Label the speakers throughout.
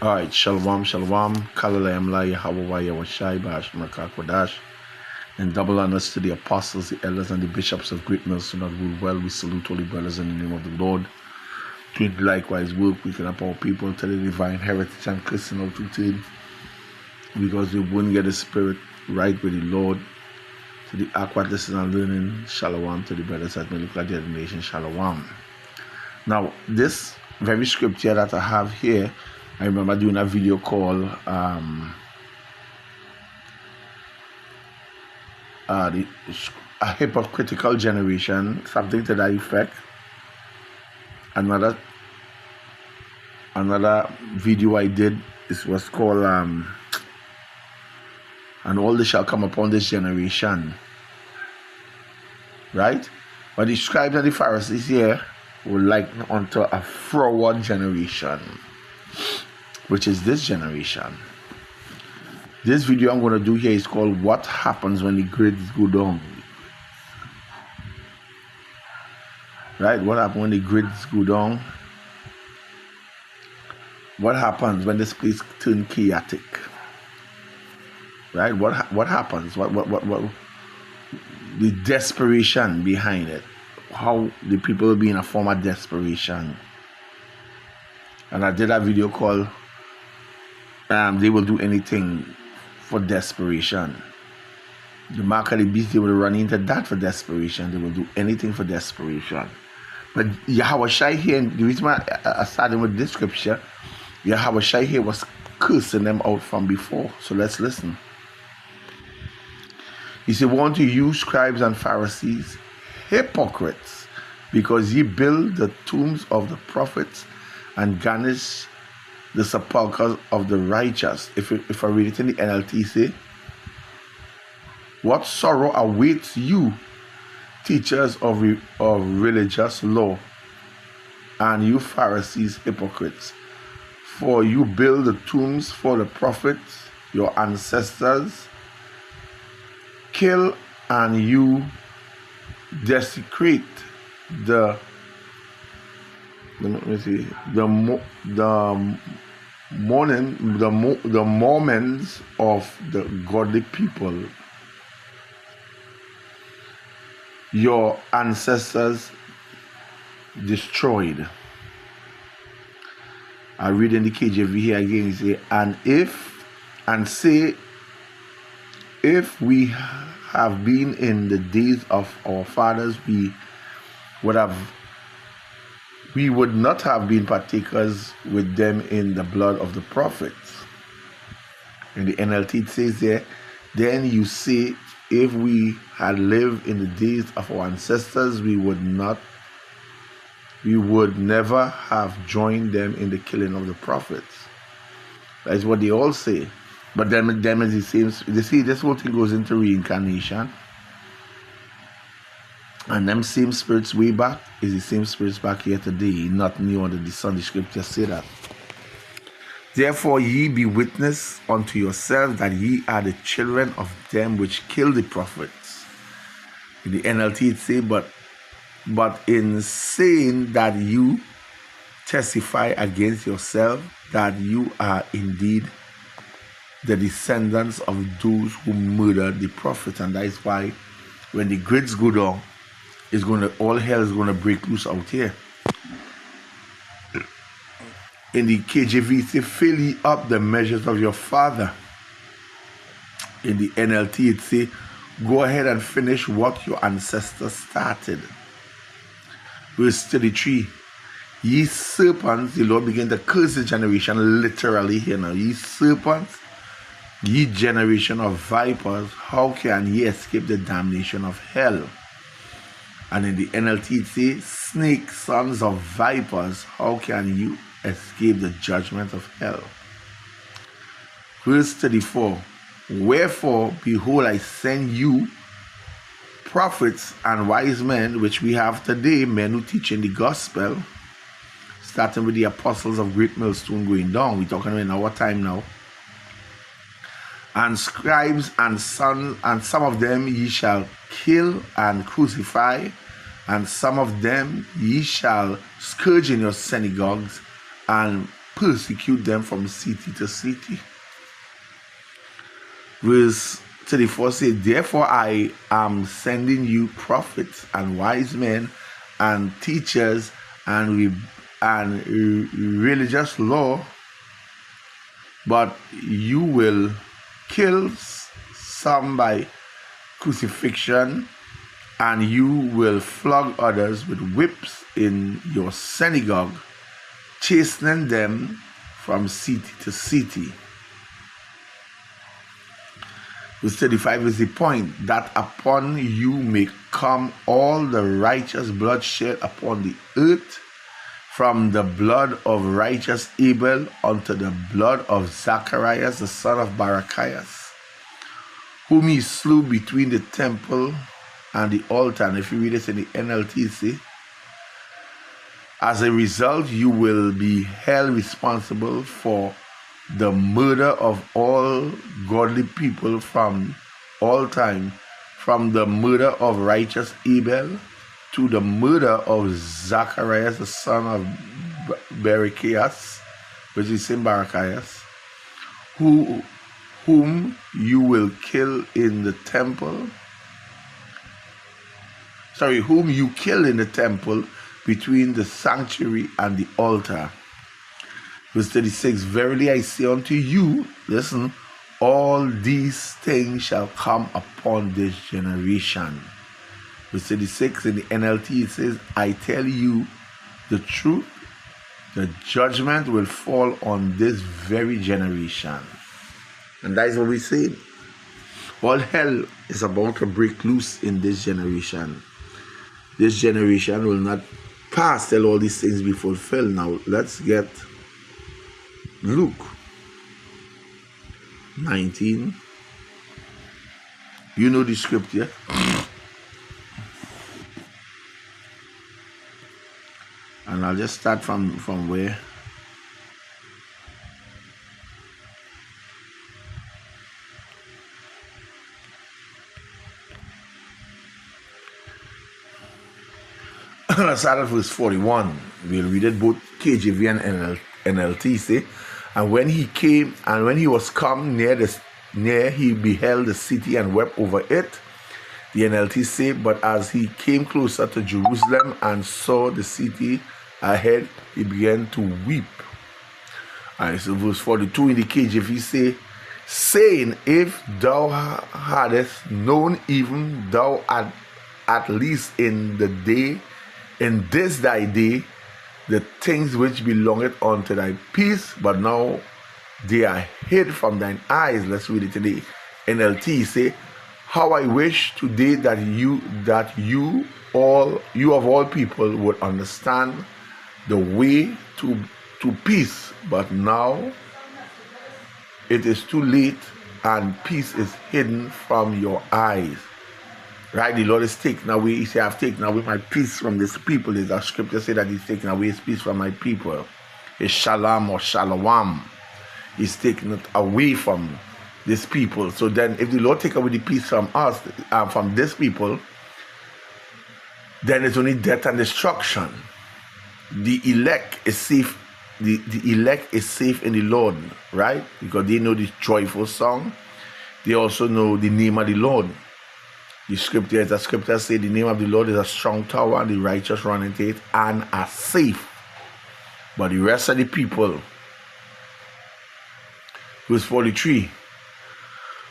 Speaker 1: Alright, Shalom, Shalom, Kalalayam La Yahweh Yahweh Bash Makakwadash, and double honors to the apostles, the elders, and the bishops of Great Millstone that rule well. We salute holy brothers in the name of the Lord. Doing likewise work, we can up our people to the divine heritage and Christian altitude, because we wouldn't get the spirit right with the Lord. To the awkward listening and learning, Shalom, to the brothers that may look like the nation, Shalom. Now, this very scripture that I have here, I remember doing a video called a hypocritical generation, something to that effect. Another video I did, this was called and all this shall come upon this generation, right? But the scribes and the Pharisees here were like unto a forward generation, which is this generation. This video I'm going to do here is called What Happens When the Grids Go Down. Right? What happens when the grids go down? What happens when this place turns chaotic? Right? What happens? What the desperation behind it? How the people will be in a form of desperation. And I did a video called they will do anything for desperation. The mark of the beast, they will run into that for desperation. They will do anything for desperation. But Yahushua here, the reason why I started with this scripture, Yahushua here was cursing them out from before. So let's listen. He said, "Want to you, scribes and Pharisees, hypocrites, because ye build the tombs of the prophets and garnish the sepulchres of the righteous." If I read it in the NLT, say, "What sorrow awaits you, teachers of religious law, and you Pharisees, hypocrites, for you build the tombs for the prophets, your ancestors, kill and you desecrate the moments of the godly people your ancestors destroyed." I read in the KJV here again. He say, if we have been in the days of our fathers, we would not have been partakers with them in the blood of the prophets. In the NLT it says there, "Then you say, if we had lived in the days of our ancestors, we would never have joined them in the killing of the prophets." That's what they all say. But them is the same. You see, this whole thing goes into reincarnation. And them same spirits way back is the same spirits back here today. Not new under the sun. The scriptures say that. "Therefore ye be witness unto yourselves that ye are the children of them which kill the prophets." In the NLT it say, but in saying that you testify against yourself that you are indeed the descendants of those who murdered the prophets. And that is why when the grids go down, all hell is gonna break loose out here. In the KJV it says, "Fill ye up the measures of your father." In the NLT it says, "Go ahead and finish what your ancestors started." Verse 33, "Ye serpents," the Lord began to curse the generation literally here now. "Ye serpents, ye generation of vipers, how can ye escape the damnation of hell?" And in the NLT it says, "Snake, sons of vipers, how can you escape the judgment of hell?" Verse 34, "Wherefore, behold, I send you prophets and wise men," which we have today, men who teach in the gospel, starting with the apostles of Great Millstone going down. We're talking in our time now. "And scribes and sons, and some of them ye shall kill and crucify, and some of them ye shall scourge in your synagogues, and persecute them from city to city. Verse 34 says, therefore I am sending you prophets and wise men and teachers and religious law, but you will kill some by crucifixion, and you will flog others with whips in your synagogue, chastening them from city to city. Verse 35 is the point, that upon you may come all the righteous blood shed upon the earth, from the blood of righteous Abel unto the blood of Zacharias the son of Barachias, whom he slew between the temple and the altar. And if you read this in the NLT, see, as a result, you will be held responsible for the murder of all godly people from all time, from the murder of righteous Abel to the murder of Zacharias the son of Barachias, which is in Barachias, whom you will kill in the temple. Whom you kill in the temple between the sanctuary and the altar. Verse 36, verily I say unto you, listen, all these things shall come upon this generation. Verse 36 in the NLT, it says, I tell you the truth, the judgment will fall on this very generation. And that is what we say. All hell is about to break loose in this generation. This generation will not pass till all these things be fulfilled. Now let's get Luke 19. You know the scripture. And I'll just start from where? I'll start at verse 41. We'll read it both KJV and NLT. Say, and when he was come near, he beheld the city and wept over it. The NLT say, but as he came closer to Jerusalem and saw the city ahead, he began to weep. And so verse 42 in the KJV say, saying, if thou hadst known, even thou at least in this thy day, the things which belongeth unto thy peace, but now they are hid from thine eyes. Let's read it today. NLT say, how I wish today that you of all people would understand the way to peace, but now it is too late and peace is hidden from your eyes. Right? The Lord is taking away. He said, I've taken away my peace from this people. There's a scripture say that he's taking away his peace from my people. His shalom or shalom. He's taking it away from this people. So then if the Lord take away the peace from us, from this people, then it's only death and destruction. The elect is safe. The elect is safe in the Lord, right? Because they know this joyful song. They also know the name of the Lord. The scripture say the name of the Lord is a strong tower, and the righteous run into it and are safe. But the rest of the people, verse 43,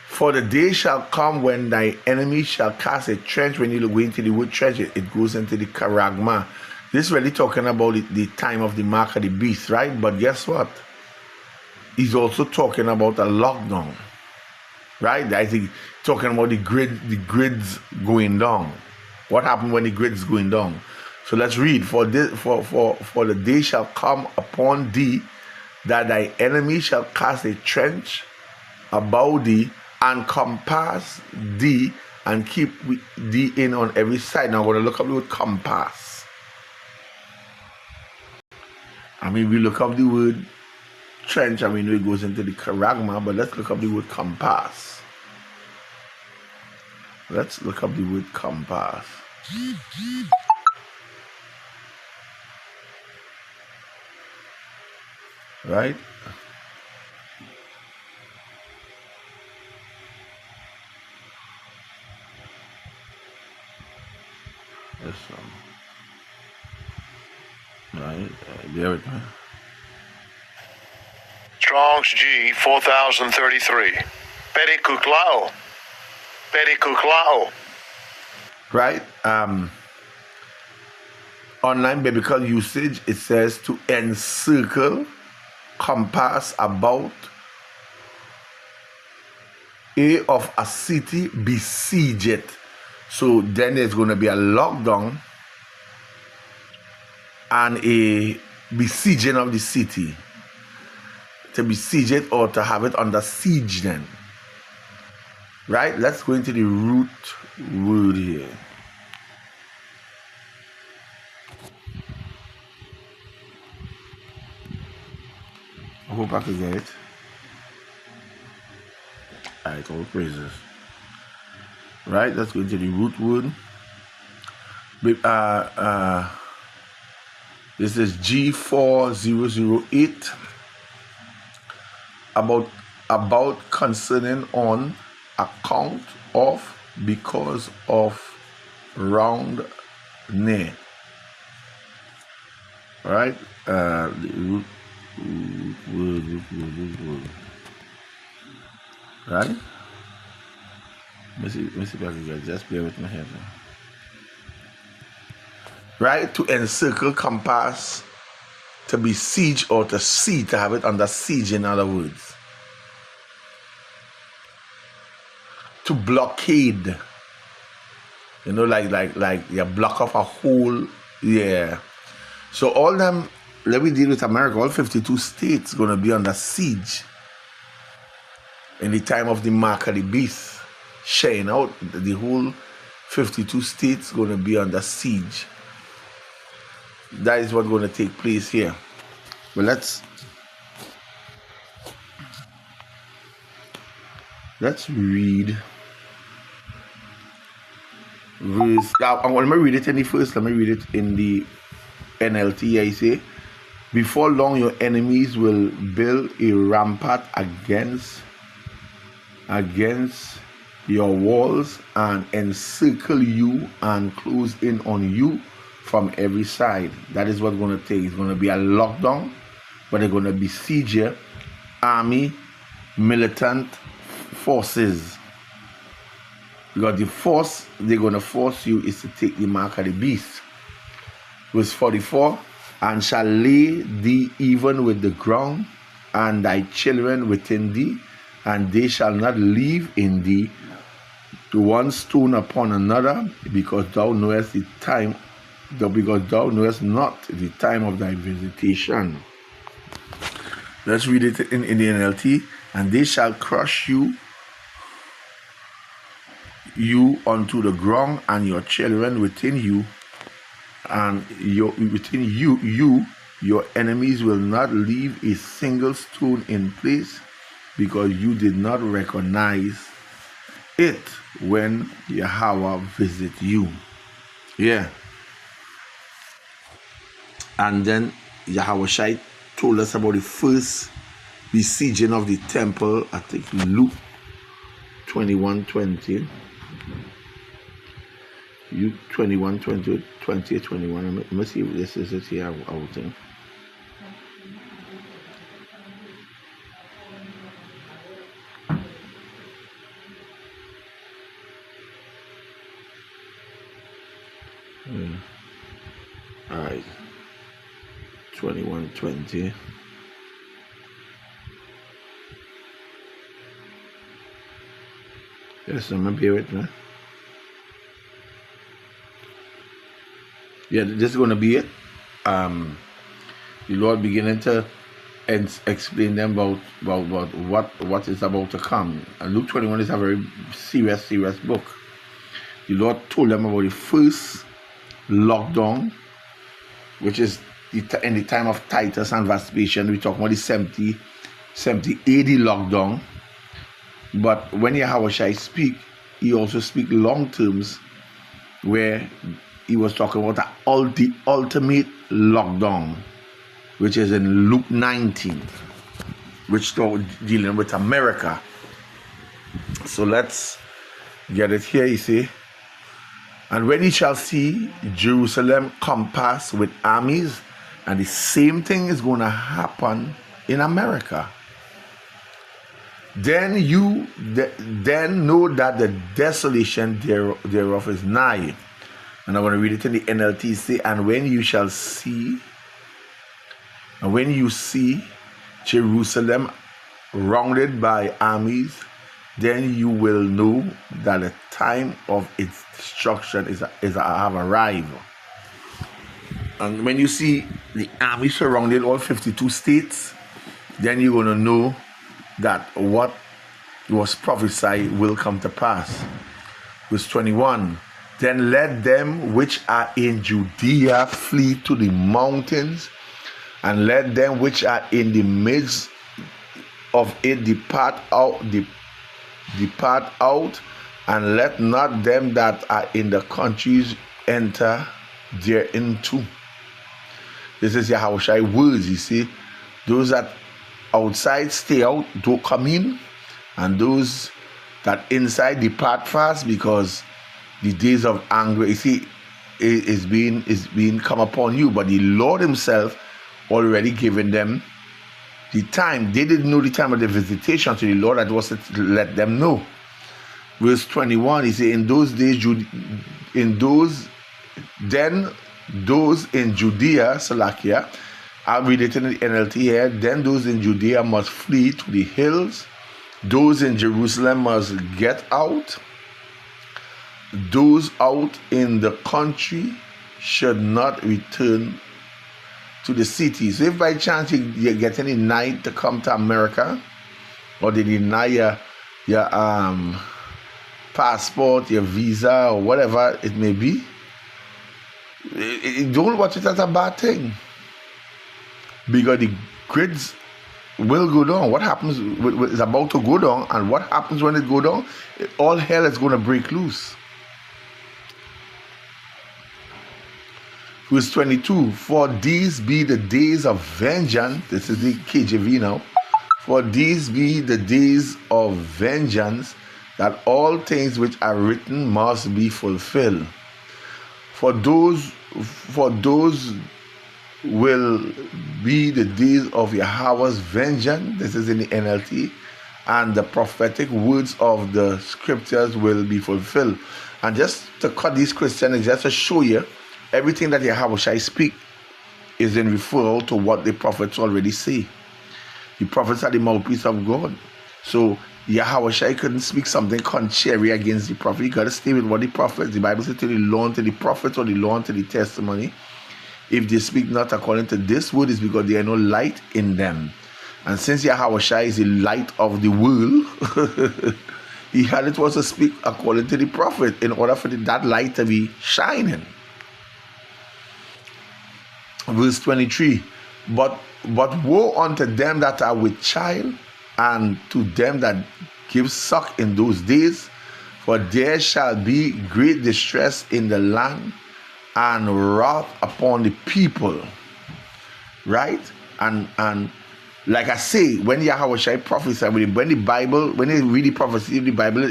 Speaker 1: for the day shall come when thy enemy shall cast a trench. When you go into the word trench, it goes into the charagma. This is really talking about the time of the mark of the beast, right? But guess what? He's also talking about a lockdown, right? I think talking about the grids going down. What happened when the grids going down? So let's read. For the day shall come upon thee that thy enemy shall cast a trench about thee and compass thee and keep thee in on every side. Now I'm going to look up the word compass. I mean, we look up the word trench. I mean, it goes into the charagma, but let's look up the word compass. Let's look up the word compass. right? Yes, right, bear with me.
Speaker 2: Strong's G 4033. Perikuklao. Perikuklao.
Speaker 1: Right? Online biblical usage, it says to encircle, compass about of a city, besiege it. So then there's going to be a lockdown and a besieging of the city. To besiege it or to have it under siege then. Right? Let's go into the root word here. I hope I can get it. Alright, all praises. Right, let's go into the root word. This is G4008. About, concerning, on, account of, because of, round, near. Right? The root word. Right? Let me see if I can get it. Just bear with me here. Right? To encircle, compass, to besiege or to see, to have it under siege, in other words. To blockade. You know, like you block off a whole, yeah. So all them, let me deal with America, all 52 states going to be under siege in the time of the mark of the beast. Sharing out, the whole 52 states going to be under siege. That is what's going to take place here. But let's read verse. Let me read it in the first. Let me read it in the NLT. I say, before long your enemies will build a rampart against your walls and encircle you and close in on you from every side. That is what's going to take. It's going to be a lockdown, but they're going to besiege you, army, militant forces. Because the force they're going to force you is to take the mark of the beast. Verse 44, and shall lay thee even with the ground, and thy children within thee, and they shall not leave in thee to one stone upon another, because thou knowest the time, because thou knowest not the time of thy visitation. Let's read it in the NLT. And they shall crush you unto the ground, and your children within you, and your enemies will not leave a single stone in place, because you did not recognize it when Yahweh visit you. Yeah. And then Yahweh told us about the first besieging of the temple. I think Luke 21:20. Luke 21:20, 21. Let me see if this is it here. I would think. All right. 21:20. Yes, I'm here with me. Yeah, this is going to be it. The Lord beginning to explain them about what is about to come. And Luke 21 is a very serious book. The Lord told them about the first lockdown, which is in the time of Titus and Vespasian. We talk about the 70 AD lockdown. But when Yahweh speak, he also speak long terms, where he was talking about the ultimate lockdown, which is in Luke 19, which is dealing with America. So let's get it here, you see. And when ye shall see Jerusalem compassed with armies, and the same thing is going to happen in America, then know that the desolation thereof is nigh. And I'm going to read it in the NLT. Say, and when you see Jerusalem surrounded by armies, then you will know that the time of its destruction have arrived. And when you see the army surrounding all 52 states, then you're going to know that what was prophesied will come to pass. Verse 21, then let them which are in Judea flee to the mountains, and let them which are in the midst of it depart out, and let not them that are in the countries enter thereinto. This is Yahushua words, you see. Those that outside stay out, don't come in, and those that inside depart fast, because the days of anger, you see, is being come upon you. But the Lord himself already given them the time. They didn't know the time of the visitation, so the Lord had was to let them know. Verse 21, he said, in those days, those in Judea, Salakia, I'll read it in the NLT here, then those in Judea must flee to the hills, those in Jerusalem must get out, those out in the country should not return to the city. So if by chance you get any night to come to America, or they deny your passport, your visa, or whatever it may be, don't watch it as a bad thing, because the grids will go down. What happens is about to go down, and what happens when it go down? All hell is going to break loose. Verse 22, for these be the days of vengeance. This is the KJV now. For these be the days of vengeance, that all things which are written must be fulfilled. For those will be the days of Yahweh's vengeance. This is in the NLT. And the prophetic words of the scriptures will be fulfilled. And just to cut these Christians, just to show you, everything that Yahweh speak is in referral to what the prophets already say. The prophets are the mouthpiece of God. So Yahweh couldn't speak something contrary against the prophet. He got to stay with what the prophets, the Bible says, to the law and to the prophets, or the law and to the testimony. If they speak not according to this word, is because there is no light in them. And since Yahweh is the light of the world, he had it was to speak according to the prophet in order for that light to be shining. Verse 23, but woe unto them that are with child, and to them that give suck in those days, for there shall be great distress in the land, and wrath upon the people. Right? And like I say, when Yahweh prophesied, when they read the prophecy in the Bible,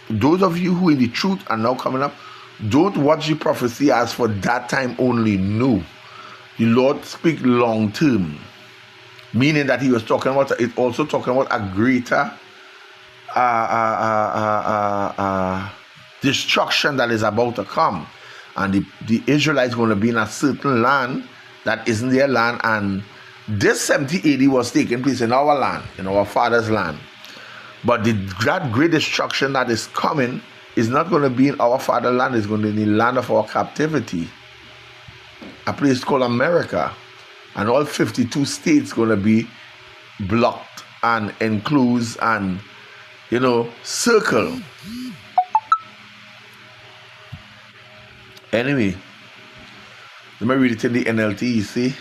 Speaker 1: those of you who in the truth are now coming up, don't watch the prophecy as for that time only. No. The Lord speak long term, meaning that he was talking about it, also talking about a greater destruction that is about to come. And the Israelites going to be in a certain land that isn't their land. And this 70 AD was taking place in our land, in our father's land. But that great destruction that is coming is not going to be in our fatherland. It's going to be in the land of our captivity, a place called America. And all 52 states going to be blocked and enclosed and, circled. Anyway, let me read it in the NLT. You see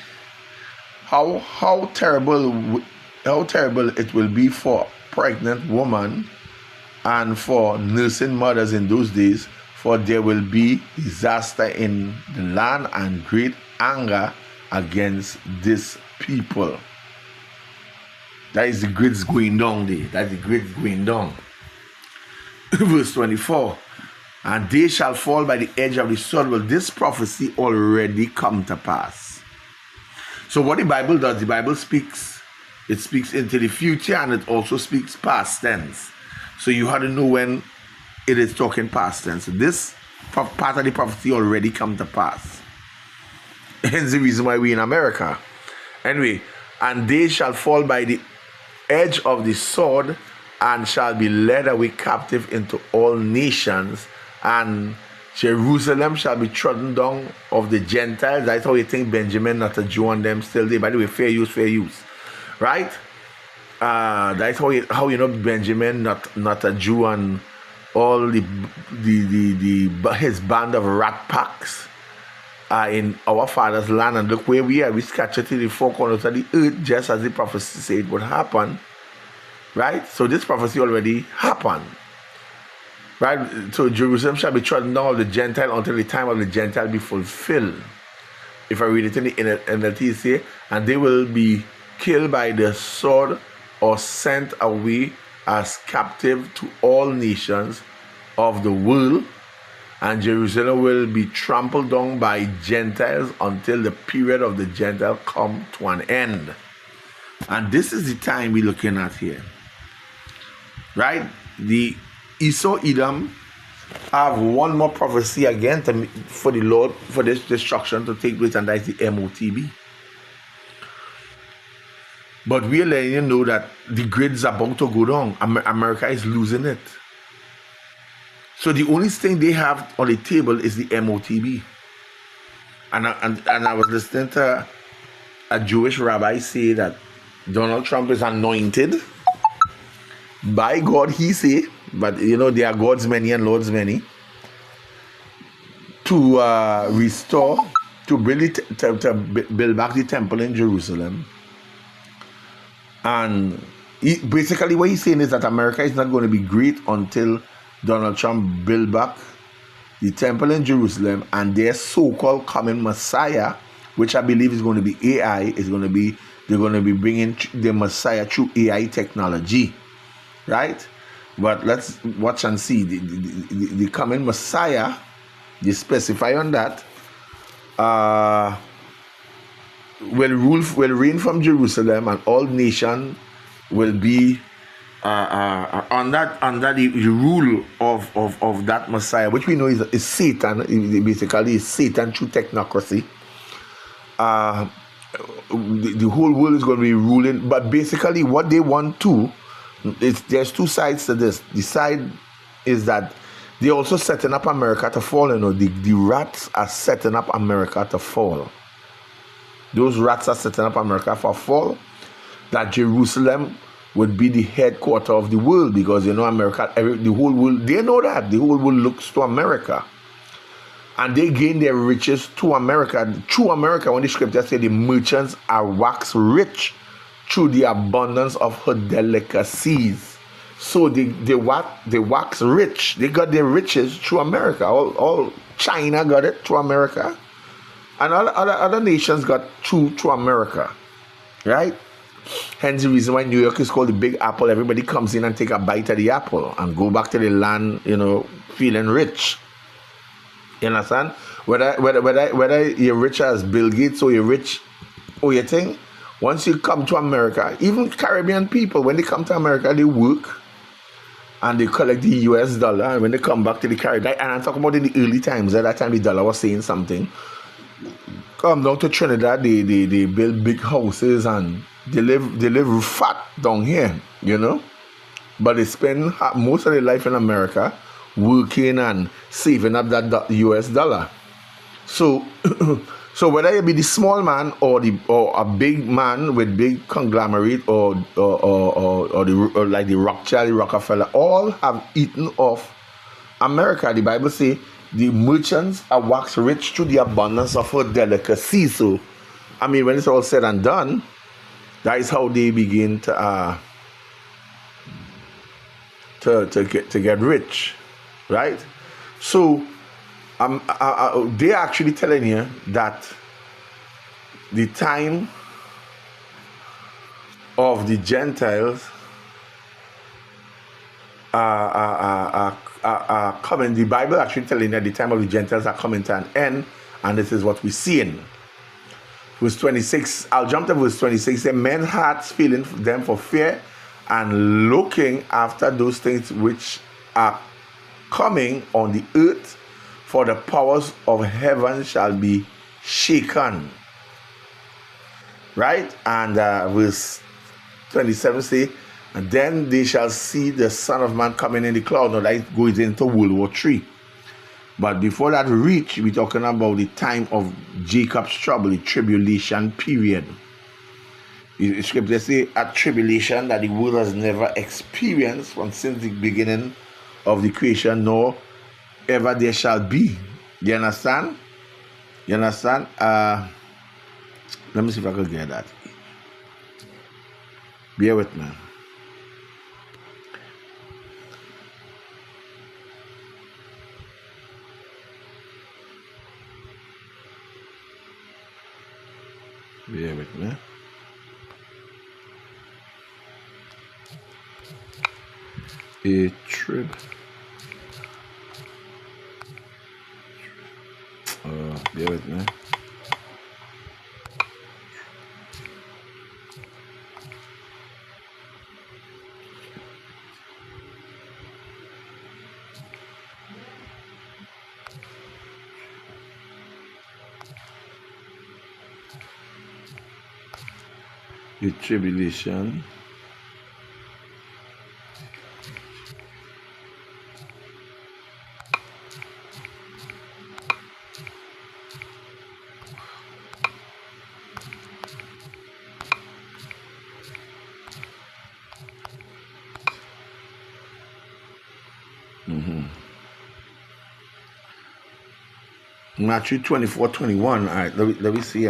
Speaker 1: how terrible it will be for pregnant woman and for nursing mothers in those days, for there will be disaster in the land and great anger against this people. That is the grids going down there. That's the grids going down. Verse 24. And they shall fall by the edge of the sword. Well, this prophecy already come to pass. So what the Bible does, the Bible speaks. It speaks into the future and it also speaks past tense. So you have to know when it is talking past tense. So this part of the prophecy already come to pass. Hence the reason why we're in America. Anyway, and they shall fall by the edge of the sword and shall be led away captive into all nations, and Jerusalem shall be trodden down of the Gentiles. That's how you think Benjamin, not a Jew, on them still there. By the way, fair use. Right? That's how you know Benjamin, not a Jew, and all his band of rat packs are in our father's land. And look where we are. We scattered to the four corners of the earth, just as the prophecy said would happen. Right? So this prophecy already happened. Right? So Jerusalem shall be trodden down of the Gentile until the time of the Gentile be fulfilled. If I read it in the NLT, it say, and they will be killed by the sword or sent away as captive to all nations of the world, and Jerusalem will be trampled down by Gentiles until the period of the Gentile come to an end. And this is the time we're looking at here. Right? The Esau Edom have one more prophecy again for the Lord, for this destruction to take place, and that is the MOTB. But we are letting you know that the grid's about to go down. America is losing it. So the only thing they have on the table is the MOTB. And I was listening to a Jewish rabbi say that Donald Trump is anointed by God, he say, but you know, there are gods many and lords many, to restore, to build back the temple in Jerusalem. And basically what he's saying is that America is not going to be great until Donald Trump build back the temple in Jerusalem, and their so-called coming Messiah, which I believe is going to be AI, they're going to be bringing the Messiah through AI technology, right? But let's watch and see the coming Messiah. They specify on that. Will reign from Jerusalem, and all nations will be under the rule of that Messiah, which we know is Satan. Basically, is Satan through technocracy. The whole world is going to be ruling, but basically, what they want to is, there's two sides to this. The side is that they're also setting up America to fall. You know, the rats are setting up America to fall. Those rats are setting up America for fall. That Jerusalem would be the headquarters of the world, because you know America, the whole world, they know that the whole world looks to America, and they gain their riches to America, through America. When the scripture says the merchants are wax rich through the abundance of her delicacies, so they wax rich. They got their riches through America. All China got it through America, and other nations got through America, right? Hence the reason why New York is called the Big Apple. Everybody comes in and take a bite of the apple and go back to the land, you know, feeling rich. You understand? Whether you're rich as Bill Gates or you're rich or you think, once you come to America, even Caribbean people, when they come to America, they work and they collect the US dollar, and when they come back to the Caribbean, and I'm talking about in the early times, at that time the dollar was saying something. Come down to Trinidad, they build big houses and they live fat down here, you know. But they spend most of their life in America working and saving up that US dollar. So so whether you be the small man or a big man with big conglomerate or like the Rothschild, Rockefeller, all have eaten off America. The Bible say the merchants are wax rich through the abundance of her delicacy. So I mean, when it's all said and done, that is how they begin to get rich, right? So they're actually telling you that the time of the Gentiles are coming. The Bible actually telling that the time of the Gentiles are coming to an end, and this is what we're seeing. Verse 26, I'll jump to verse 26. The men's hearts feeling them for fear and looking after those things which are coming on the earth, for the powers of heaven shall be shaken. Right? And verse 27 say, and then they shall see the Son of Man coming in the cloud. Now that goes into World War III. But before that reach, we're talking about the time of Jacob's trouble, the tribulation period. The scripture say a tribulation that the world has never experienced from since the beginning of the creation, nor ever there shall be. You understand? You understand? Let me see if I can get that. Bear with me. Bear with me. A trib. Bear with me. The tribulation. Matthew 24:21. All right, let me see.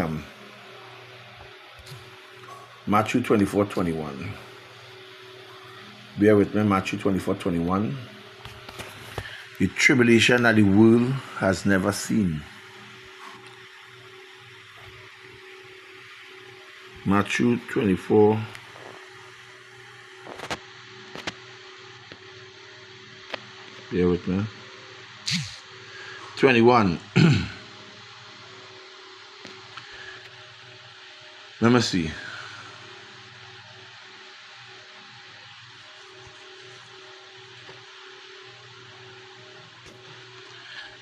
Speaker 1: Matthew 24:21. Bear with me. Matthew 24:21. The tribulation that the world has never seen. Matthew 24. Bear with me. 21. Let me see.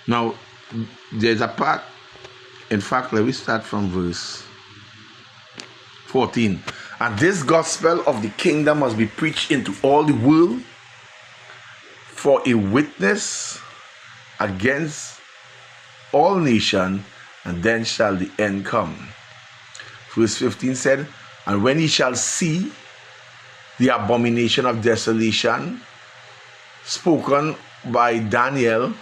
Speaker 1: Now, there's a part, in fact, let me start from verse 14. And this gospel of the kingdom must be preached into all the world for a witness against all nations, and then shall the end come. Verse 15 said, and when ye shall see the abomination of desolation spoken by Daniel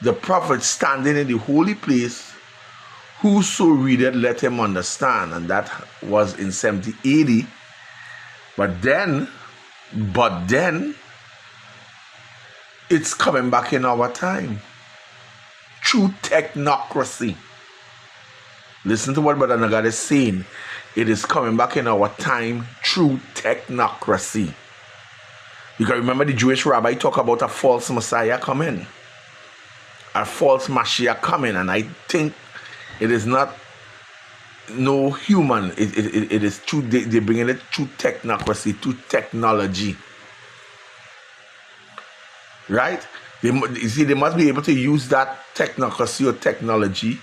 Speaker 1: the prophet standing in the holy place, whoso readeth, let him understand. And that was in 70 AD. But then, it's coming back in our time. True technocracy. Listen to what Brother Nagad is saying. It is coming back in our time. True technocracy. Because remember the Jewish rabbi talk about a false Messiah coming. A false Mashiach coming. And I think it is not no human. It is true. They're bringing it to technocracy, to technology. Right? You see, they must be able to use that technocracy or technology,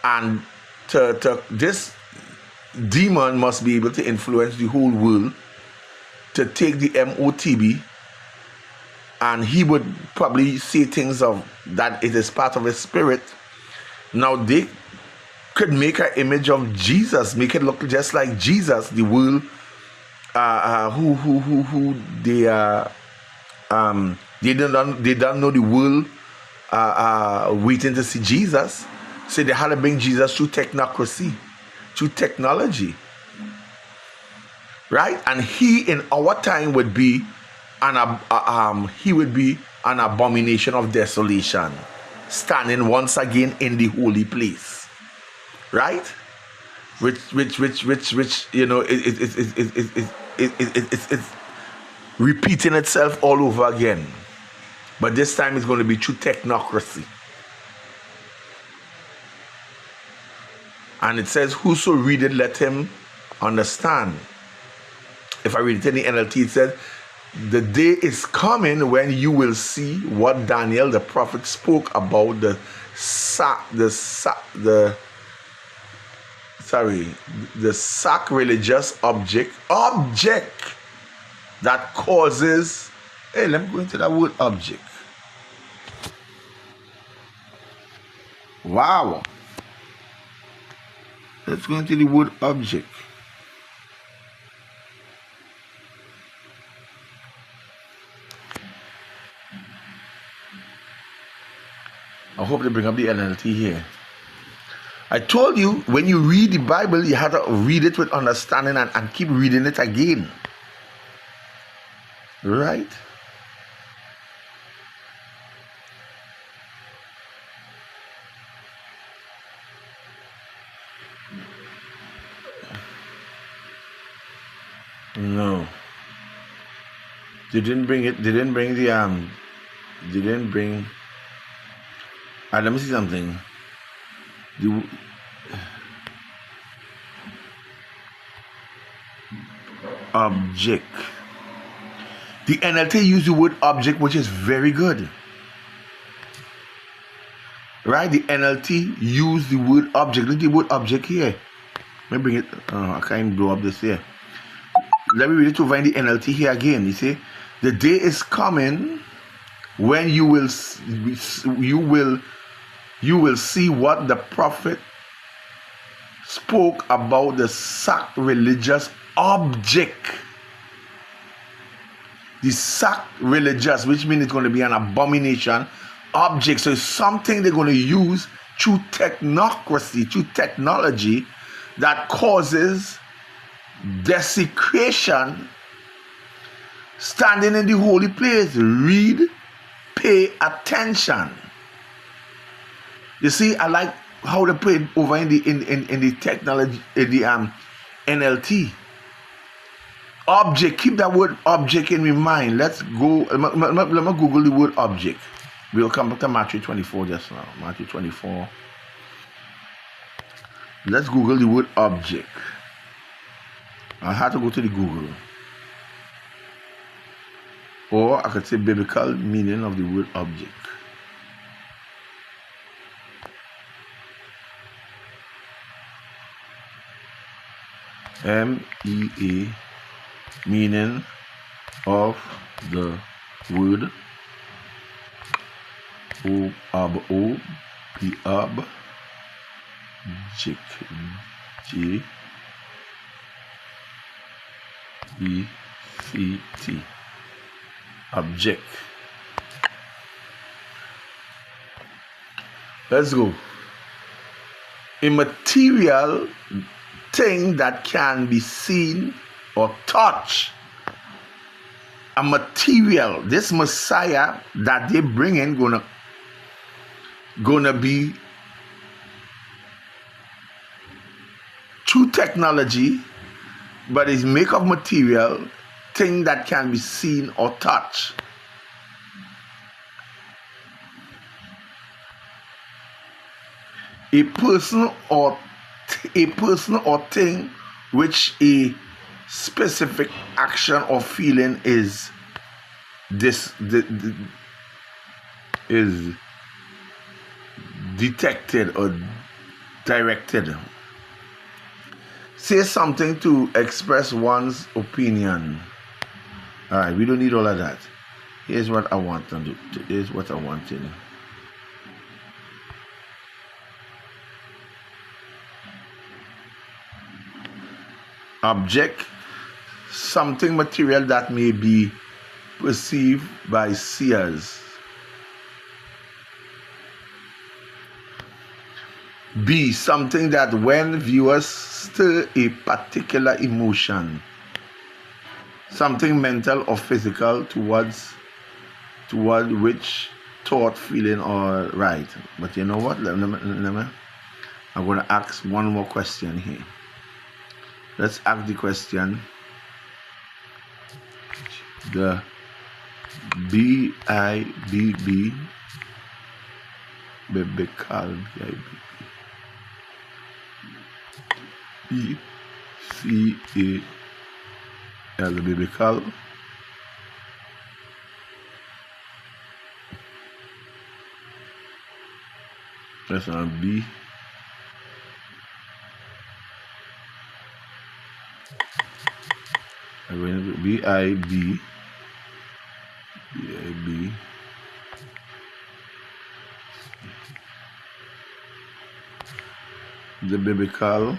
Speaker 1: and this demon must be able to influence the whole world to take the MOTB, and he would probably say things of that it is part of his spirit. Now they could make an image of Jesus, make it look just like Jesus, the world who they are. They don't know the world waiting to see Jesus, so they had to bring Jesus through technocracy, through technology, right? And he in our time would be he would be an abomination of desolation, standing once again in the holy place, right? Which you know, it's repeating itself all over again, but this time it's going to be through technocracy. And it says, whoso readeth, let him understand. If I read it in the NLT, it says, the day is coming when you will see what Daniel the prophet spoke about the sacrilegious object that causes. Hey, let me go into that word object. Wow. Let's go into the word object. I hope they bring up the NLT here. I told you, when you read the Bible, you have to read it with understanding and keep reading it again. Right? No. They didn't bring it. They didn't bring the They didn't bring. Let me see something. The object. The NLT used the word object, which is very good. Right? The NLT used the word object. Look at the word object here. Let me bring it. I can't blow up this here. Let me read it over in the NLT here again. You see, the day is coming when you will see what the prophet spoke about the sacrilegious object. The sacrilegious, which means it's going to be an abomination object. So it's something they're going to use through technocracy, through technology, that causes desecration, standing in the holy place. Read, pay attention. You see, I like how they put it over in the technology, in the NLT. Object, keep that word object in your mind. Let's go. Let me Google the word object. We'll come back to Matthew 24 just now. Matthew 24. Let's Google the word object. I had to go to the Google. Or I could say biblical meaning of the word object. MEA, meaning of the word object. Let's go. A material thing that can be seen or touched. A material. This Messiah that they bring in gonna be through technology, but it's make of material thing that can be seen or touched. A person or thing which a specific action or feeling is detected or directed. Say something to express one's opinion. All right, we don't need all of that. Here's what I want to do. Here's what I want to do. Object, something material that may be perceived by seers. B, something that when viewers stir a particular emotion. something mental or physical toward which thought, feeling, or right. But you know what? I'm going to ask one more question here. Let's ask the question. The biblical biblical that's on B B-I-B the biblical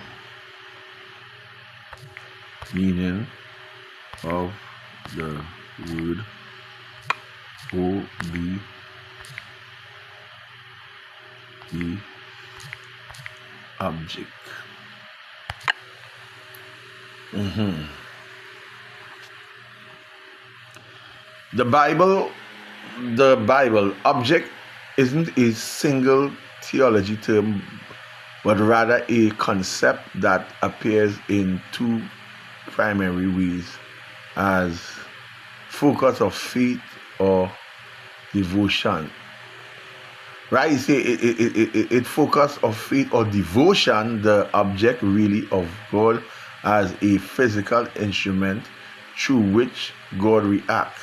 Speaker 1: meaning of the word the object. The Bible object isn't a single theology term, but rather a concept that appears in two primary ways: as focus of faith or devotion. Right? You say it focus of faith or devotion, the object really of God as a physical instrument through which God reacts.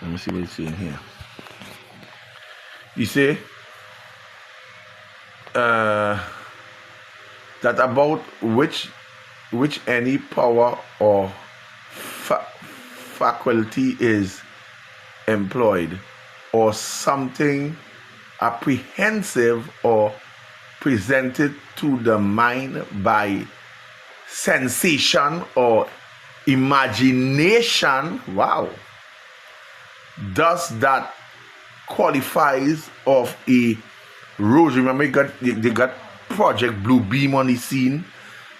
Speaker 1: Let me see what it's saying here. You say that about which any power or faculty is employed, or something apprehensive or presented to the mind by sensation or imagination. Wow. Thus that qualifies of a rose. Remember, they got Project Blue Beam on the scene,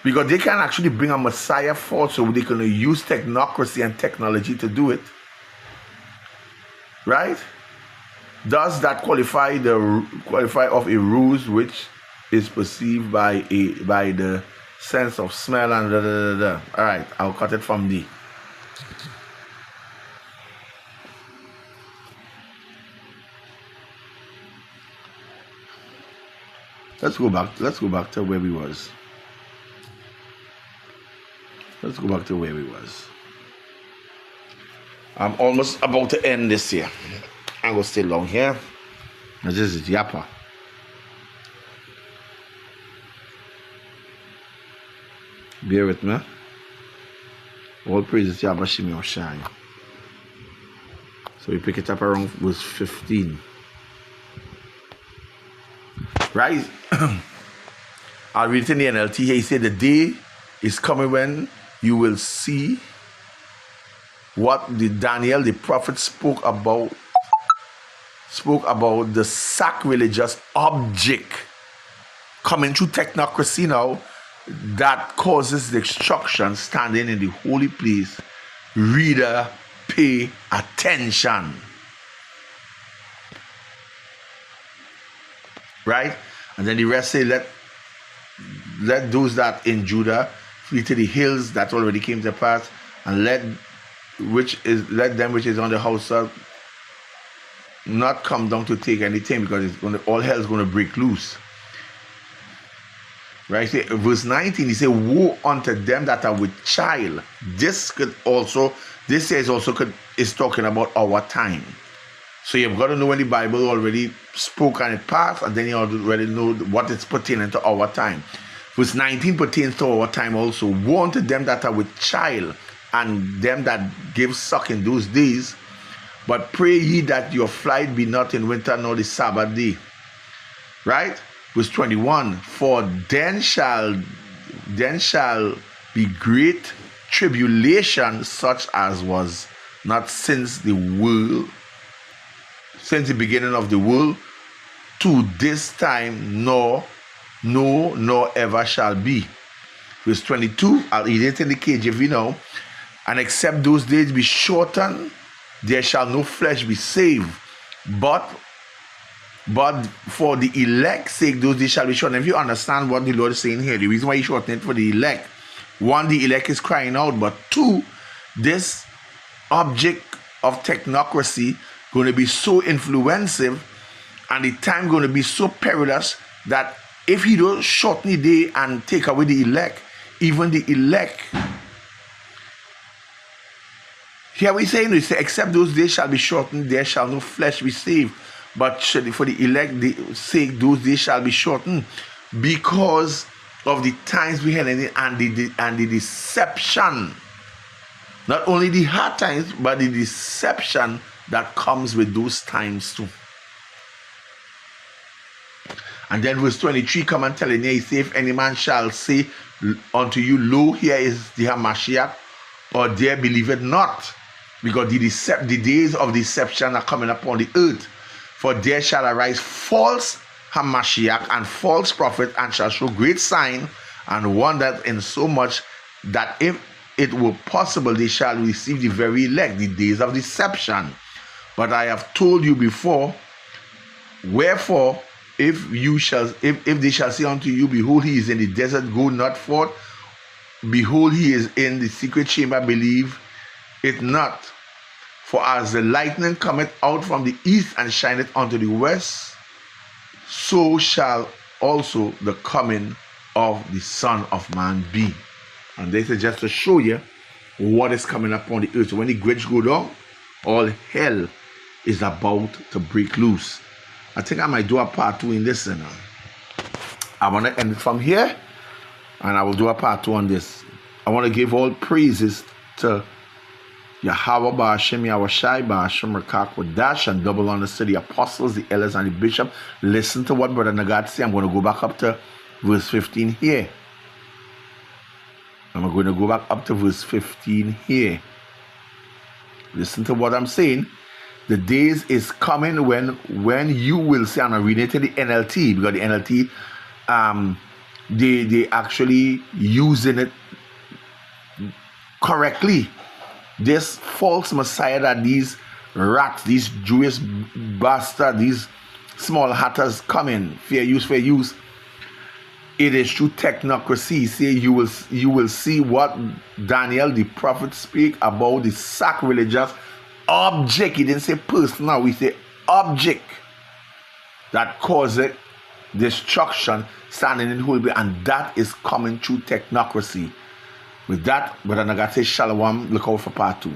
Speaker 1: because they can actually bring a Messiah forth, so they can use technocracy and technology to do it. Right? Does that qualify of a ruse which is perceived by the sense of smell and da da da da. All right, I'll cut it from D. Let's go back to where we was. I'm almost about to end this here. I'm gonna stay long here. This is Yapa. Bear with me. All praises to Yaba Shimi Oshai. So we pick it up around verse 15. Right? I'll read it in the NLT here. He said, the day is coming when you will see what the Daniel the prophet spoke about the sacrilegious object coming through technocracy now that causes destruction standing in the holy place. Reader, pay attention. Right? And then the rest say, let those that in Judah flee to the hills that already came to pass, and let them which is on the house not come down to take anything, because all hell is going to break loose. Right? Verse 19, he said, woe unto them that are with child. This is talking about our time. So you've got to know when the Bible already spoke and it passed, and then you already know what it's pertaining to our time. Verse 19 pertains to our time also. Woe unto them that are with child, and them that give suck in those days. But pray ye that your flight be not in winter nor the Sabbath day. Right? Verse 21, for then shall be great tribulation, such as was not since the beginning of the world to this time, nor ever shall be. Verse 22, I'll read it in the KJV now. And except those days be shortened, there shall no flesh be saved. But for the elect's sake, those days shall be shortened. If you understand what the Lord is saying here, the reason why he shortened it for the elect, one, the elect is crying out, but two, this object of technocracy going to be so influential and the time going to be so perilous that if he don't shorten the day and take away the elect, even the elect, here we say, except those days shall be shortened, there shall no flesh be saved. But for the elect sake, those days shall be shortened, because of the times we had and the deception. Not only the hard times, but the deception that comes with those times too. And then verse 23 come and tell you, he say, if any man shall say unto you, lo, here is the Hamashiach, or there believe it not, because the days of deception are coming upon the earth. For there shall arise false Hamashiach and false prophet, and shall show great sign and wonder, in so much that if it were possible, they shall receive the very elect, the days of deception. But I have told you before, wherefore, if they shall say unto you, behold, he is in the desert, go not forth. Behold, he is in the secret chamber, believe it not. For as the lightning cometh out from the east and shineth unto the west, so shall also the coming of the Son of Man be. And this is just to show you what is coming upon the earth. So when the grades go down, all hell is about to break loose. I think I might do a part 2 in this. I want to end it from here, and I will do a part 2 on this. I want to give all praises to Yahweh Ba'ashem, Yahushai Ba'ashem, Rakak Wadash, and double honors to the apostles, the elders, and the bishop. Listen to what Brother Nagad said. I'm going to go back up to verse 15 here. I'm going to go back up to verse 15 here. Listen to what I'm saying. The days is coming when you will see, and I'm reading it in the NLT, because the NLT, they actually using it correctly. This false Messiah that these rats, these Jewish bastards, these small hatters coming, fair use. It is through technocracy. Say you will see what Daniel the prophet speak about the sacrilegious object. He didn't say person now, we say object that causes destruction standing in whole, and that is coming through technocracy. With that, Brother Nagate Shalom, look out for part 2.